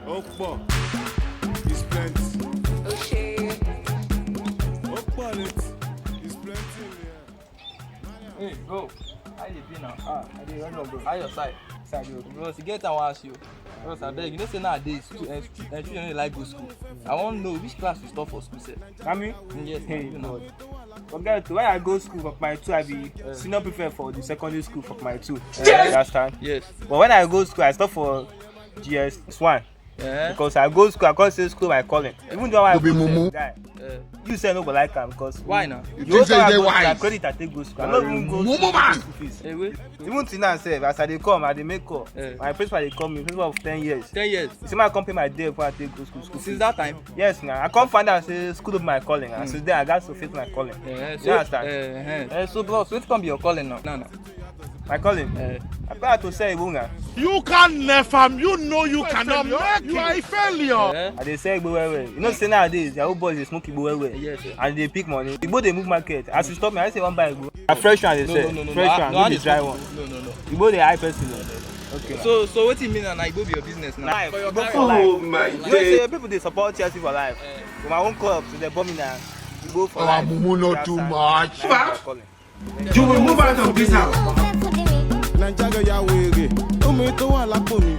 Okpo. It's plenty. Okay. Okpo it. It's plenty. Hey, bro. How you be now? I dey run up, bro. How your side? Side, bro. Bro, you get and ask you. Bros, I beg, you know say nowadays children don't like go school. I want to know which class you stop for school, sir. Kami? Yes, Hey, you know. Forget to when I go school for my 2, I be senior prefect for the secondary school for my 2. You understand? Yes. But when I go school, I stop for GS1. Yeah. Because I go school, I can't say school my calling. Even though I go school, guy, Uh, you say no go like am because why now? you also have to credit I take go school. I no even go school fees. Hey, wait. Even till now sef, as I dey come, I dey make call. Yeah. My principal dey call me, principal of 10 years. 10 years. You see my come pay my day before I take go school. Since that time? Yes, now I come find out say school of my calling, and since then I got to face my calling. Yeah, You understand? So bros, what come be your calling now? No. My calling. I better to say Ibunga. You can never, you know you cannot make it. You are a failure. Yeah. I dey sell Igbo well well. You know say nowadays the old boys dey smoke Igbo well well. Yes, sir. And they pick money. Igbo dey move market. As you stop me, I say one buy Igbo. A fresh one dey sell. No. Fresh one, no be dry one. No. Igbo dey high person. Okay. So what you mean now? Igbo be your business now? Life. For your Igbo life. for life. Oh my You know day. say people dey support Chelsea for life. For my own club, so they bomb me now. Igbo for Oh, life. Mumu, not too much. You will move out of this house. Nigeria ya wèrè. Omi tó wà lápò mi.